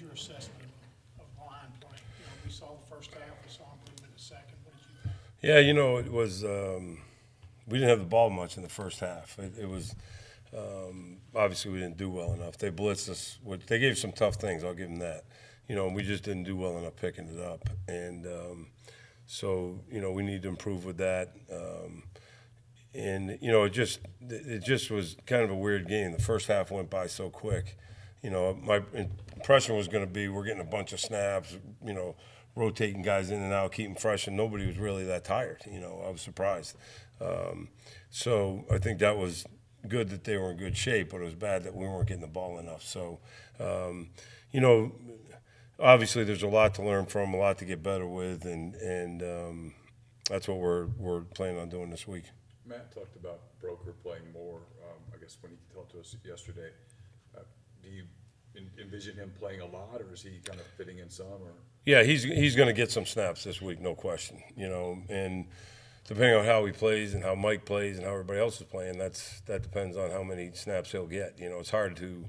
was your assessment of line play? You know, we saw the first half, we saw improvement in the second. What did you think? Yeah, you know, it was we didn't have the ball much in the first half. It was obviously we didn't do well enough. They blitzed us. They gave some tough things. I'll give them that. You know, we just didn't do well enough picking it up, and so you know we need to improve with that. And you know, it just was kind of a weird game. The first half went by so quick. You know, my impression was going to be we're getting a bunch of snaps. You know, rotating guys in and out, keeping fresh, and nobody was really that tired. You know, I was surprised. So I think that was good that they were in good shape, but it was bad that we weren't getting the ball enough. So, you know, obviously there's a lot to learn from, a lot to get better with, and that's what we're planning on doing this week. Matt talked about Broker playing more. I guess when he talked to us yesterday, do you envision him playing a lot, or is he kind of fitting in some? Or Yeah, he's going to get some snaps this week, no question. You know, and depending on how he plays and how Mike plays and how everybody else is playing, that depends on how many snaps he'll get. You know, it's hard to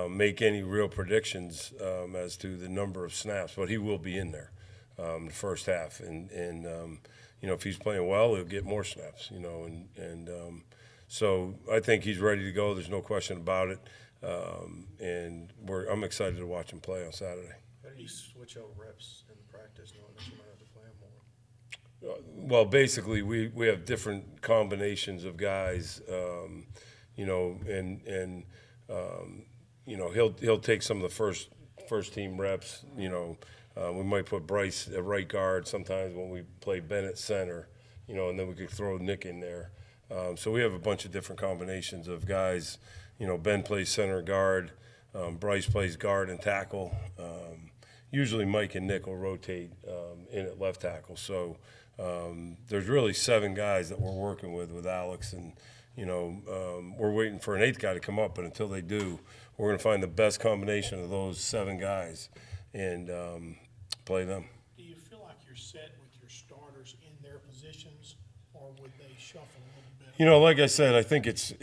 make any real predictions as to the number of snaps, but he will be in there the first half, and you know, if he's playing well, he'll get more snaps. You know, and so I think he's ready to go. There's no question about it, and I'm excited to watch him play on Saturday. How do you switch out reps in practice knowing that you might have to play them more? Well, basically, we have different combinations of guys, you know, and you know he'll take some of the first team reps. You know, we might put Bryce at right guard sometimes when we play Bennett center, you know, and then we could throw Nick in there. So we have a bunch of different combinations of guys. You know, Ben plays center guard, Bryce plays guard and tackle. Usually Mike and Nick will rotate in at left tackle. So there's really 7 guys that we're working with Alex, and you know we're waiting for an 8th guy to come up. But until they do, we're going to find the best combination of those 7 guys and play them. Do you feel like you're set with your starters in their positions, or would they shuffle a little bit? You know, like I said, I think it's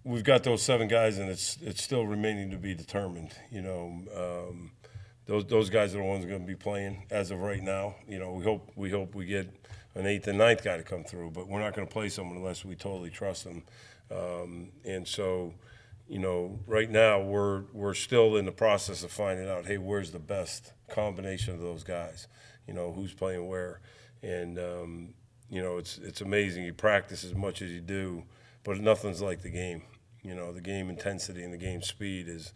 we've got those 7 guys, and it's still remaining to be determined. You know. Those guys are the ones going to be playing as of right now. You know, we hope we get an 8th and 9th guy to come through, but we're not going to play someone unless we totally trust them. And so, you know, right now we're still in the process of finding out, hey, where's the best combination of those guys? You know, who's playing where, and you know, it's amazing. You practice as much as you do, but nothing's like the game. You know, the game intensity and the game speed is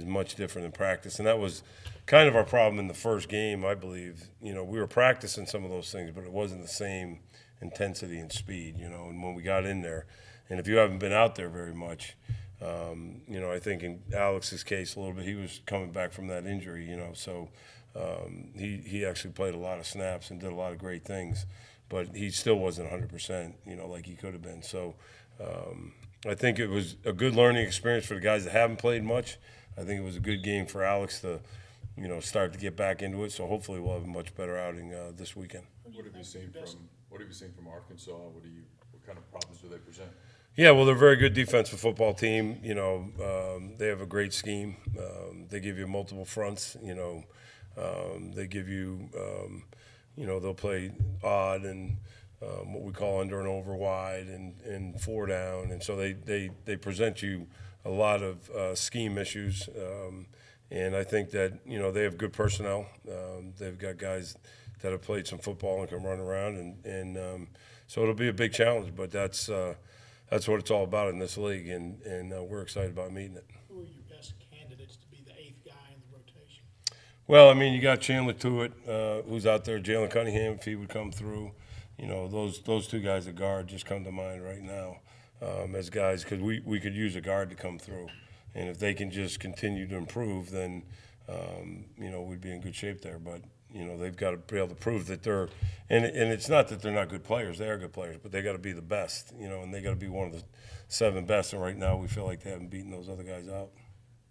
much different than practice. And that was kind of our problem in the first game, I believe. You know, we were practicing some of those things, but it wasn't the same intensity and speed, you know, and when we got in there. And if you haven't been out there very much, you know, I think in Alex's case a little bit, he was coming back from that injury, you know, so he actually played a lot of snaps and did a lot of great things, but he still wasn't 100%, you know, like he could have been. So I think it was a good learning experience for the guys that haven't played much. I think it was a good game for Alex to, you know, start to get back into it. So hopefully we'll have a much better outing this weekend. what have you seen from Arkansas? What kind of problems do they present? Yeah, well, they're a very good defensive football team. You know, they have a great scheme. They give you multiple fronts. You know, they give you, you know, they'll play odd and what we call under and over wide and 4 down, and so they present you a lot of scheme issues, and I think that, you know, they have good personnel. They've got guys that have played some football and can run around, and so it'll be a big challenge. But that's what it's all about in this league, and we're excited about meeting it. Who are your best candidates to be the 8th guy in the rotation? Well, I mean, you got Chandler Tuitt, who's out there. Jalen Cunningham, if he would come through. You know, those 2 guys at guard just come to mind right now. As guys, because we could use a guard to come through, and if they can just continue to improve, then you know, we'd be in good shape there. But you know, they've got to be able to prove that they're, and it's not that they're not good players; they are good players, but they got to be the best. You know, and they got to be one of the 7 best. And right now, we feel like they haven't beaten those other guys out.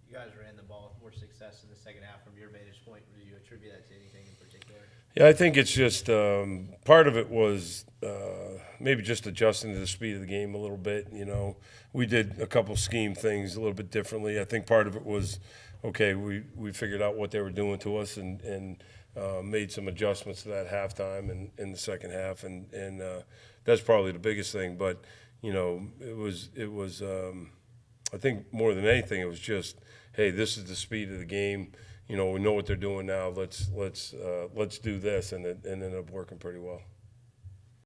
You guys ran the ball with more success in the second half from your vantage point. Do you attribute that to anything in particular? Yeah, I think it's just part of it was maybe just adjusting to the speed of the game a little bit. You know, we did a couple scheme things a little bit differently. I think part of it was okay, we figured out what they were doing to us and made some adjustments to that halftime and in the second half, and that's probably the biggest thing. But you know, it was I think more than anything, it was just, hey, this is the speed of the game. You know, we know what they're doing now. Let's do this, and it ended up working pretty well.